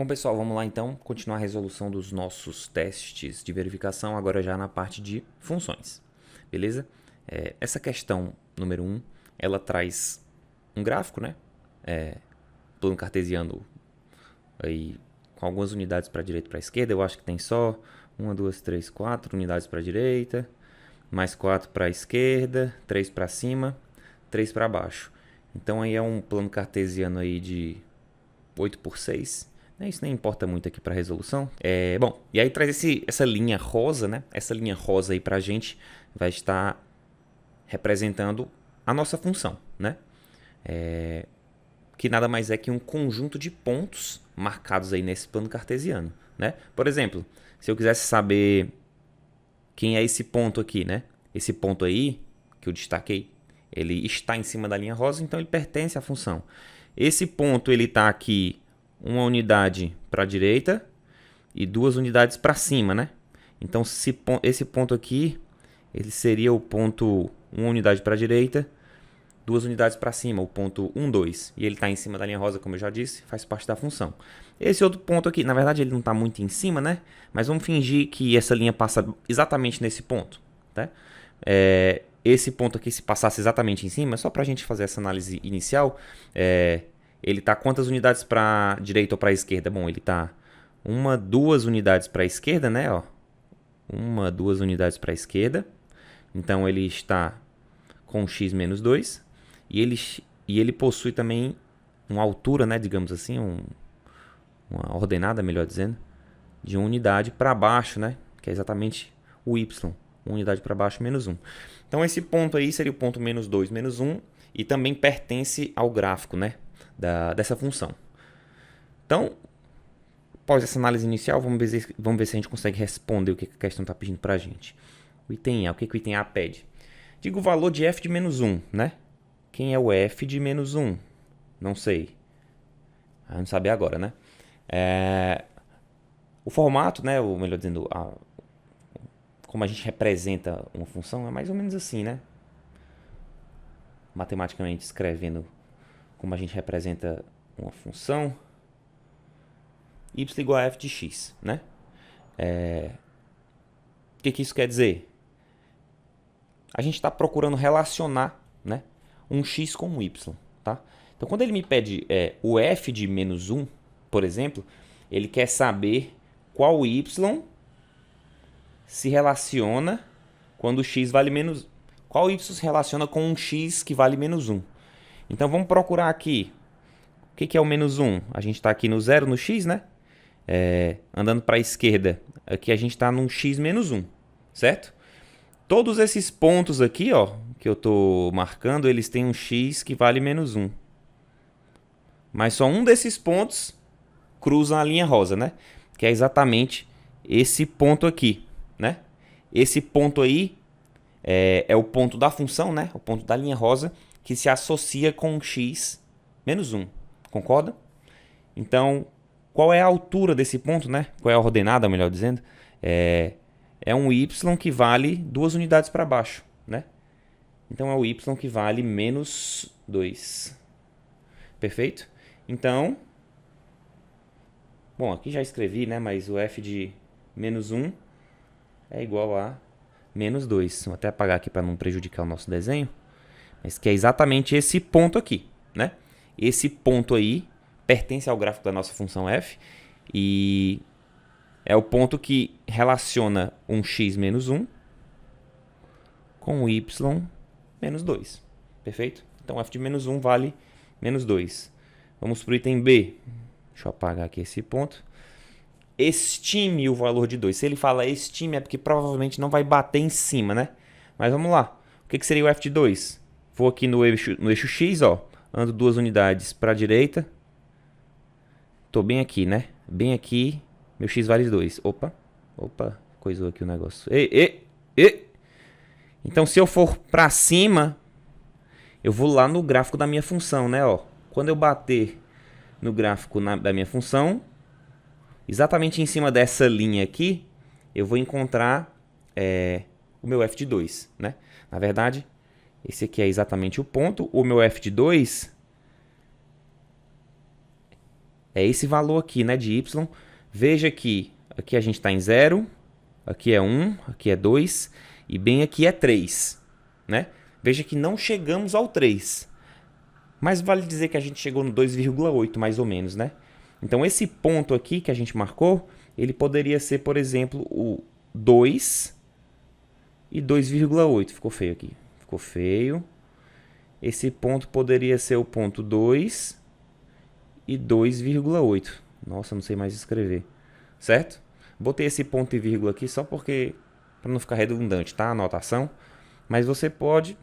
Bom, pessoal, vamos lá então continuar a resolução dos nossos testes de verificação, agora já na parte de funções, beleza? Essa questão número 1, ela traz um gráfico, né? Plano cartesiano aí, com algumas unidades para a direita e para a esquerda. Eu acho que tem só 1, 2, 3, 4 unidades para a direita, mais 4 para a esquerda, 3 para cima, 3 para baixo. Então aí é um plano cartesiano aí de 8 por 6. Isso nem importa muito aqui para a resolução. Bom, e aí traz essa linha rosa, né? Essa linha rosa aí para a gente vai estar representando a nossa função, né? Que nada mais é que um conjunto de pontos marcados aí nesse plano cartesiano, né? Por exemplo, se eu quisesse saber quem é esse ponto aqui, né? Esse ponto aí, que eu destaquei, ele está em cima da linha rosa, então ele pertence à função. Esse ponto, ele está aqui uma unidade para a direita e 2 unidades para cima, né? Então, esse ponto aqui, ele seria o ponto 1 unidade para a direita, 2 unidades para cima, o ponto 1, 2. E ele está em cima da linha rosa, como eu já disse, faz parte da função. Esse outro ponto aqui, na verdade ele não está muito em cima, né? Mas vamos fingir que essa linha passa exatamente nesse ponto, tá? Esse ponto aqui, se passasse exatamente em cima, só para a gente fazer essa análise inicial, ele está quantas unidades para a direita ou para a esquerda? Bom, ele está 1, 2 unidades para a esquerda, né? 1, 2 unidades para a esquerda. Então ele está com x menos 2. E ele possui também uma altura, né? Digamos assim, uma ordenada, melhor dizendo, de 1 unidade para baixo, né? Que é exatamente o y. 1 unidade para baixo, menos 1. Então esse ponto aí seria o ponto menos 2, menos 1. E também pertence ao gráfico, né? Dessa função. Então, após essa análise inicial, vamos ver se a gente consegue responder o que a questão está pedindo para a gente. O item A, o que o item A pede? Diga o valor de f de menos 1, né? Quem é o f de menos 1? Não sei. Vamos saber agora, né? O formato, né? Ou melhor dizendo, como a gente representa uma função, é mais ou menos assim, né? Matematicamente escrevendo como a gente representa uma função, y igual a f de x, né? O que isso quer dizer? A gente está procurando relacionar, né, um x com um y, tá? Então, quando ele me pede o f de menos 1, por exemplo, ele quer saber qual y se relaciona quando o x vale menos... Qual y se relaciona com um x que vale menos 1. Então, vamos procurar aqui. O que é o menos 1? A gente está aqui no 0, no x, né? Andando para a esquerda, aqui a gente está num x menos 1, certo? Todos esses pontos aqui, ó, que eu estou marcando, eles têm um x que vale menos 1. Mas só um desses pontos cruza a linha rosa, né? Que é exatamente esse ponto aqui, né? Esse ponto aí é o ponto da função, né? O ponto da linha rosa, que se associa com x menos 1. Concorda? Então, qual é a altura desse ponto, né? Qual é a ordenada, melhor dizendo? É um y que vale 2 unidades para baixo, né? Então, é o y que vale menos 2. Perfeito? Então, bom, aqui já escrevi, né? Mas o f de menos 1 é igual a menos 2. Vou até apagar aqui para não prejudicar o nosso desenho. Mas que é exatamente esse ponto aqui, né? Esse ponto aí pertence ao gráfico da nossa função f e é o ponto que relaciona um x menos 1 com o y menos 2. Perfeito? Então, f de menos 1 vale menos 2. Vamos para o item B. Deixa eu apagar aqui esse ponto. Estime o valor de 2. Se ele fala estime, é porque provavelmente não vai bater em cima, né? Mas vamos lá. O que seria o f de 2? Vou aqui no eixo x, ó. Ando 2 unidades para a direita. Estou bem aqui, né? Bem aqui. Meu x vale 2. Opa, coisou aqui o negócio. Então, se eu for para cima, eu vou lá no gráfico da minha função, né? Ó. Quando eu bater no gráfico da minha função, exatamente em cima dessa linha aqui, eu vou encontrar o meu f de 2, né? Na verdade, esse aqui é exatamente o ponto. O meu f de 2 é esse valor aqui, né, de y. Veja que aqui a gente está em 0, aqui é 1, aqui é 2 e bem aqui é 3, né? Veja que não chegamos ao 3, mas vale dizer que a gente chegou no 2,8 mais ou menos, né? Então esse ponto aqui que a gente marcou, ele poderia ser, por exemplo, o 2 e 2,8. Ficou feio aqui, ficou feio. Esse ponto poderia ser o ponto 2 e 2,8. Nossa, não sei mais escrever. Certo? Botei esse ponto e vírgula aqui só porque, para não ficar redundante, tá? A anotação. Mas você pode,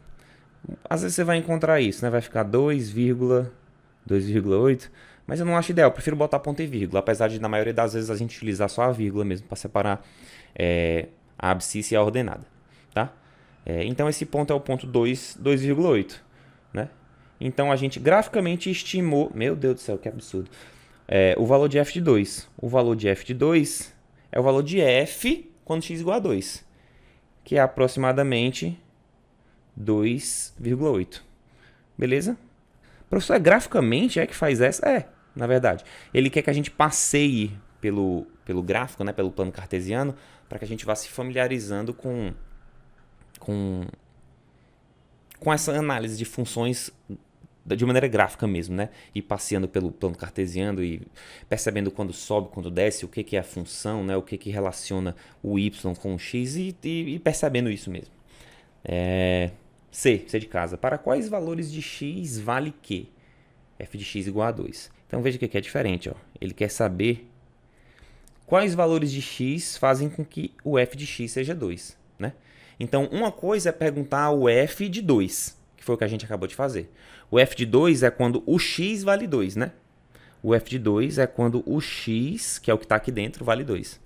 às vezes você vai encontrar isso, né? Vai ficar 2,8. Mas eu não acho ideal, eu prefiro botar ponto e vírgula. Apesar de, na maioria das vezes, a gente utilizar só a vírgula mesmo para separar a abscissa e a ordenada. Tá? Então esse ponto é o ponto 2,8. Né? Então a gente graficamente estimou, meu Deus do céu, que absurdo, o valor de f de 2. O valor de f de 2 é o valor de f quando x igual a 2, que é aproximadamente 2,8. Beleza? Professor, graficamente é que faz essa? Na verdade. Ele quer que a gente passeie pelo gráfico, né, pelo plano cartesiano, para que a gente vá se familiarizando com essa análise de funções de maneira gráfica mesmo, né? E passeando pelo plano cartesiano e percebendo quando sobe, quando desce, o que é a função, né? O que relaciona o y com o x e percebendo isso mesmo. C de casa. Para quais valores de x vale que? F de x igual a 2. Então veja que é diferente, ó. Ele quer saber quais valores de x fazem com que o f de x seja 2, né? Então, uma coisa é perguntar o f de 2, que foi o que a gente acabou de fazer. O f de 2 é quando o x vale 2, né? O f de 2 é quando o x, que é o que está aqui dentro, vale 2.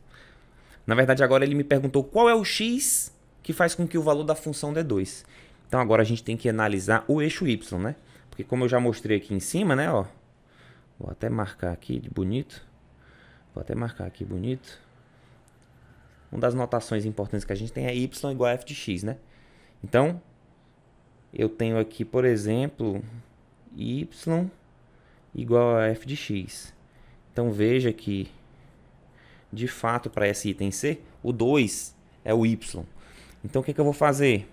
Na verdade, agora ele me perguntou qual é o x que faz com que o valor da função dê 2. Então, agora a gente tem que analisar o eixo y, né? Porque como eu já mostrei aqui em cima, né? Ó, vou até marcar aqui de bonito. Uma das notações importantes que a gente tem é y igual a f de x, né? Então, eu tenho aqui, por exemplo, y igual a f de x. Então, veja que, de fato, para esse item C, o 2 é o y. Então, o que eu vou fazer?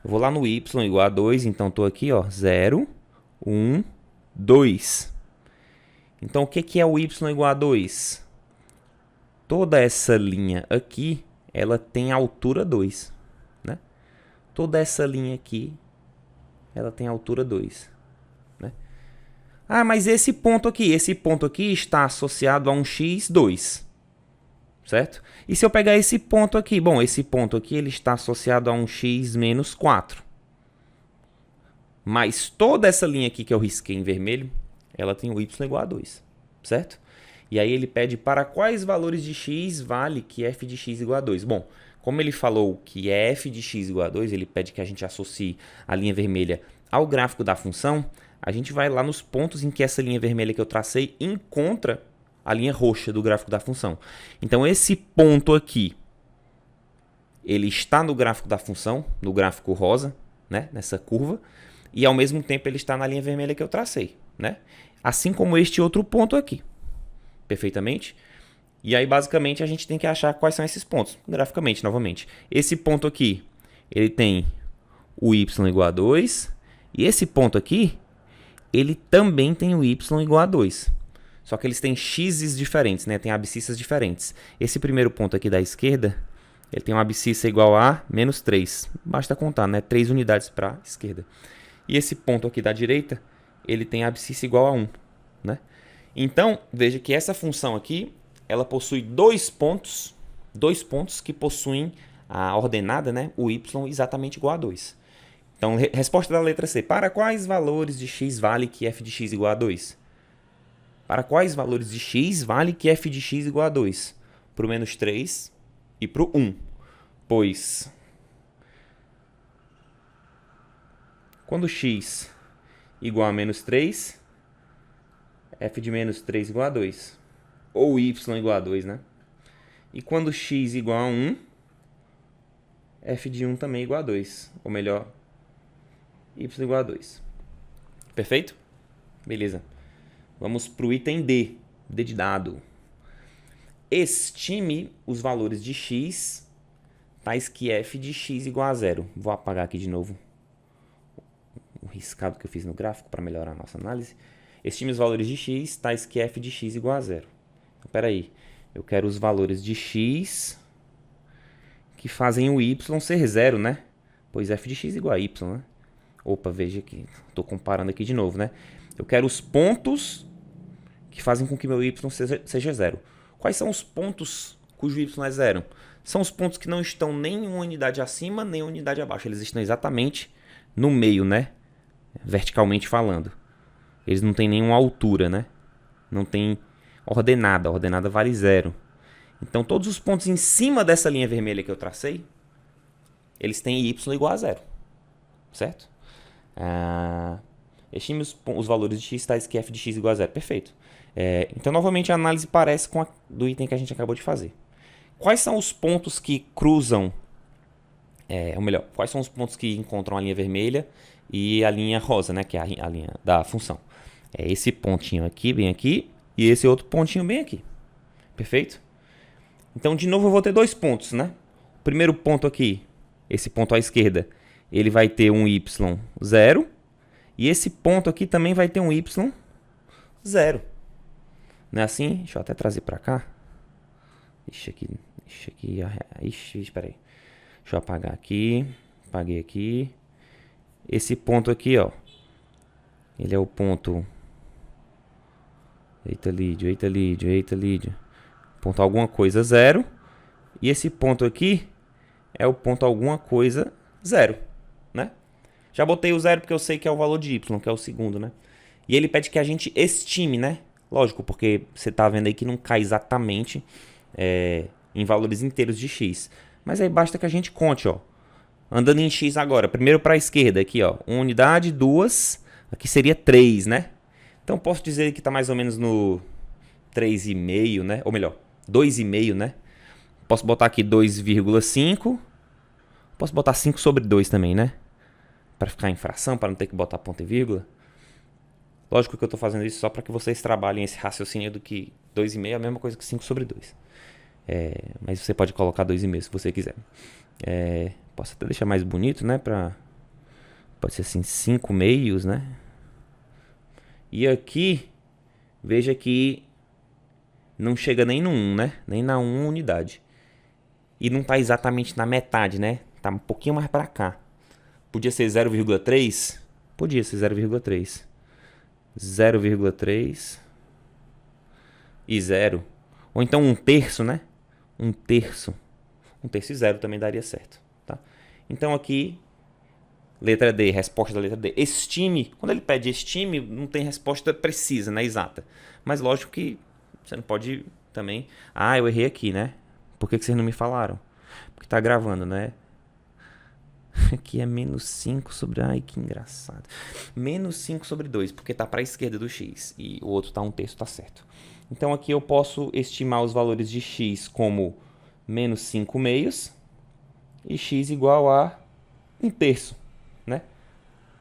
Eu vou lá no y igual a 2, então estou aqui, ó, 0, 1, 2. Então, o que é o y igual a 2? Toda essa linha aqui, ela tem altura 2, né? Toda essa linha aqui, ela tem altura 2, né? Ah, mas esse ponto aqui está associado a um x2, certo? E se eu pegar esse ponto aqui? Bom, esse ponto aqui ele está associado a um x menos 4. Mas toda essa linha aqui que eu risquei em vermelho, ela tem o y igual a 2, certo? E aí ele pede para quais valores de x vale que f de x igual a 2. Bom, como ele falou que é f de x igual a 2, ele pede que a gente associe a linha vermelha ao gráfico da função. A gente vai lá nos pontos em que essa linha vermelha que eu tracei encontra a linha roxa do gráfico da função. Então esse ponto aqui, ele está no gráfico da função, no gráfico rosa, né, nessa curva, e ao mesmo tempo ele está na linha vermelha que eu tracei, né? Assim como este outro ponto aqui. Perfeitamente? E aí, basicamente, a gente tem que achar quais são esses pontos. Graficamente, novamente. Esse ponto aqui, ele tem o y igual a 2. E esse ponto aqui, ele também tem o y igual a 2. Só que eles têm x's diferentes, né? Tem abscissas diferentes. Esse primeiro ponto aqui da esquerda, ele tem uma abscissa igual a menos 3. Basta contar, né? 3 unidades para a esquerda. E esse ponto aqui da direita, ele tem a abscissa igual a 1, né? Então, veja que essa função aqui, ela possui dois pontos que possuem a ordenada, né, o y exatamente igual a 2. Então, resposta da letra C. Para quais valores de x vale que f de x igual a 2? Para quais valores de x vale que f de x igual a 2? Para o menos 3 e para o 1. Pois, quando x igual a menos 3... f de menos 3 igual a 2. Ou y igual a 2, né? E quando x igual a 1, f de 1 também igual a 2. Ou melhor, y igual a 2. Perfeito? Beleza. Vamos para o item D. D de dado. Estime os valores de x, tais que f de x igual a zero. Vou apagar aqui de novo o riscado que eu fiz no gráfico para melhorar a nossa análise. Estime os valores de x, tais que f de x igual a zero. Então, espera aí. Eu quero os valores de x que fazem o y ser zero, né? Pois f de x igual a y, né? Opa, veja aqui. Estou comparando aqui de novo, né? Eu quero os pontos que fazem com que meu y seja zero. Quais são os pontos cujo y é zero? São os pontos que não estão nem uma unidade acima, nem uma unidade abaixo. Eles estão exatamente no meio, né? Verticalmente falando. Eles não têm nenhuma altura, né? Não tem ordenada. A ordenada vale zero. Então, todos os pontos em cima dessa linha vermelha que eu tracei, eles têm y igual a zero. Certo? Estime os valores de x tais que f de x igual a zero. Perfeito. Então, novamente, a análise parece com a do item que a gente acabou de fazer. Quais são os pontos que cruzam, ou melhor, quais são os pontos que encontram a linha vermelha e a linha rosa, né, que é a linha da função? É esse pontinho aqui, bem aqui, e esse outro pontinho bem aqui. Perfeito? Então, de novo, eu vou ter dois pontos, né? O primeiro ponto aqui, esse ponto à esquerda, ele vai ter um y zero, e esse ponto aqui também vai ter um y zero. Não é assim? Deixa eu até trazer para cá. Ixi, espera aí. Deixa eu apagar aqui. Apaguei aqui. Esse ponto aqui, ó. Ele é o ponto... Eita, Lídio. Ponto alguma coisa zero. E esse ponto aqui é o ponto alguma coisa zero, né? Já botei o zero porque eu sei que é o valor de y, que é o segundo, né? E ele pede que a gente estime, né? Lógico, porque você tá vendo aí que não cai exatamente em valores inteiros de x. Mas aí basta que a gente conte, ó. Andando em x agora, primeiro para a esquerda aqui, ó. Uma unidade, duas, aqui seria 3, né? Então posso dizer que está mais ou menos no 3,5, né? Ou melhor, 2,5, né? Posso botar aqui 2,5. Posso botar 5 sobre 2 também, né? Para ficar em fração, para não ter que botar ponto e vírgula. Lógico que eu estou fazendo isso só para que vocês trabalhem esse raciocínio do que 2,5 é a mesma coisa que 5 sobre 2. Mas você pode colocar 2,5 se você quiser. Posso até deixar mais bonito, né? Pode ser assim, 5 meios, né? E aqui, veja que não chega nem no 1, né? Nem na 1 unidade. E não está exatamente na metade, né? Está um pouquinho mais para cá. Podia ser 0,3? Podia ser 0,3. 0,3 e 0. Ou então 1/3, né? 1/3. 1/3 e 0 também daria certo. Tá? Então aqui, letra D, resposta da letra D. Estime, quando ele pede estime, não tem resposta precisa, né? Exata. Mas lógico que você não pode também... Ah, eu errei aqui, né? Por que vocês não me falaram? Porque tá gravando, né? Aqui é menos 5 sobre... Ai, que engraçado. Menos 5 sobre 2, porque tá para a esquerda do x. E o outro tá 1/3, tá certo. Então aqui eu posso estimar os valores de x como menos 5 meios e x igual a 1/3, né?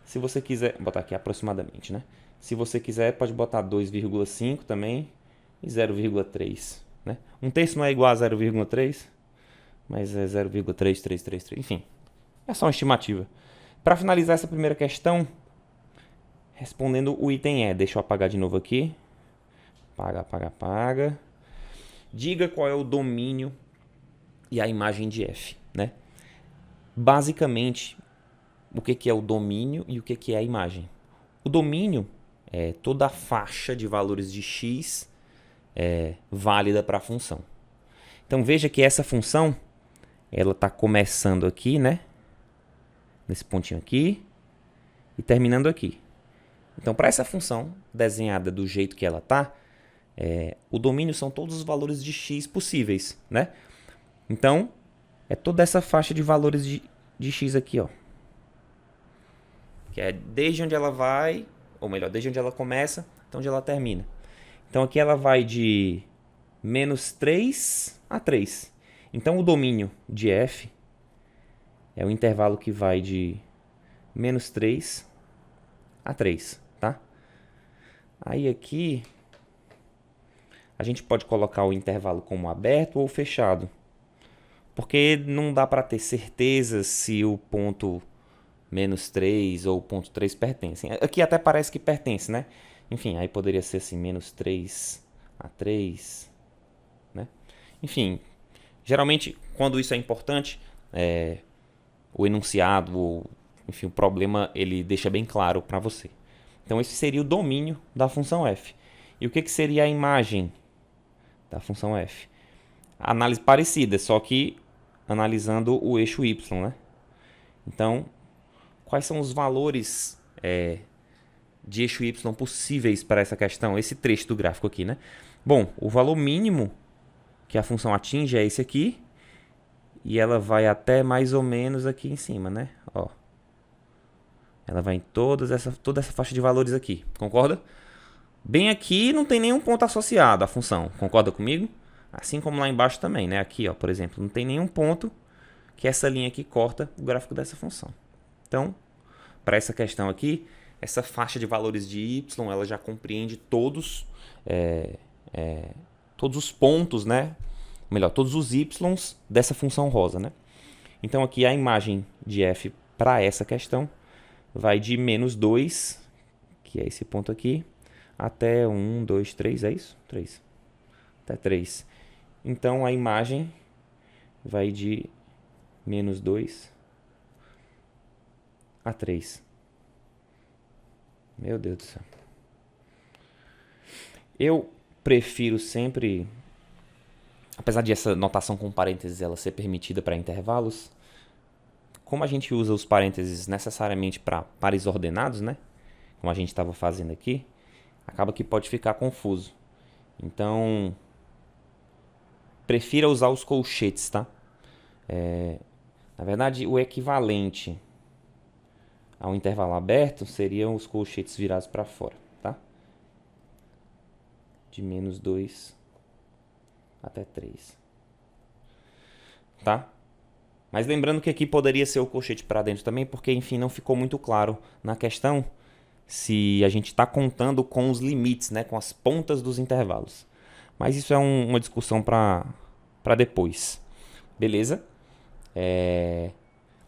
Se você quiser... Vou botar aqui aproximadamente, né? Se você quiser, pode botar 2,5 também e 0,3, né? 1/3 não é igual a 0,3, mas é 0,3333, enfim. É só uma estimativa. Para finalizar essa primeira questão, respondendo o item E. Deixa eu apagar de novo aqui. Apaga. Diga qual é o domínio e a imagem de f, né? Basicamente, o que é o domínio e o que é a imagem? O domínio é toda a faixa de valores de x válida para a função. Então veja que essa função, ela está começando aqui, né? Nesse pontinho aqui e terminando aqui. Então, para essa função desenhada do jeito que ela está, o domínio são todos os valores de x possíveis, né? Então, é toda essa faixa de valores de x aqui, ó. Que é desde onde ela vai, ou melhor, desde onde ela começa até onde ela termina. Então, aqui ela vai de menos 3 a 3. Então, o domínio de f é o intervalo que vai de menos 3 a 3, tá? Aí aqui, a gente pode colocar o intervalo como aberto ou fechado. Porque não dá para ter certeza se o ponto -3 ou ponto 3 pertencem. Aqui até parece que pertence, né? Enfim, aí poderia ser assim, -3 a 3, né? Enfim, geralmente, quando isso é importante, o enunciado, ou, enfim, o problema, ele deixa bem claro para você. Então, esse seria o domínio da função f. E o que seria a imagem da função f? Análise parecida, só que analisando o eixo y, né? Então, quais são os valores de eixo y possíveis para essa questão? Esse trecho do gráfico aqui, né? Bom, o valor mínimo que a função atinge é esse aqui. E ela vai até mais ou menos aqui em cima, né? Ó. Ela vai em toda essa faixa de valores aqui. Concorda? Bem aqui não tem nenhum ponto associado à função. Concorda comigo? Assim como lá embaixo também, né? Aqui, ó, por exemplo, não tem nenhum ponto que essa linha aqui corta o gráfico dessa função. Então, para essa questão aqui, essa faixa de valores de y, ela já compreende todos os pontos, né? Melhor, todos os y's dessa função rosa, né? Então, aqui a imagem de f para essa questão vai de -2, que é esse ponto aqui, até 1, 2, 3, é isso? 3. Até 3. Então, a imagem vai de -2 a 3. Meu Deus do céu. Eu prefiro sempre, apesar de essa notação com parênteses ela ser permitida para intervalos, como a gente usa os parênteses necessariamente para pares ordenados, né? Como a gente estava fazendo aqui, acaba que pode ficar confuso. Então, prefira usar os colchetes, tá? Na verdade, o equivalente ao intervalo aberto seriam os colchetes virados para fora, tá? De -2 até 3. Tá? Mas lembrando que aqui poderia ser o colchete para dentro também, porque, enfim, não ficou muito claro na questão se a gente está contando com os limites, né? Com as pontas dos intervalos. Mas isso é uma discussão para depois. Beleza?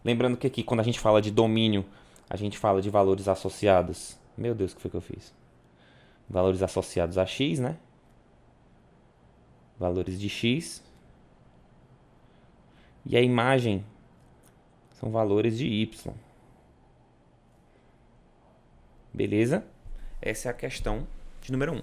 Lembrando que aqui, quando a gente fala de domínio, a gente fala de valores associados. Meu Deus, o que foi que eu fiz? Valores associados a x, né? Valores de x. E a imagem são valores de y. Beleza? Essa é a questão de número 1.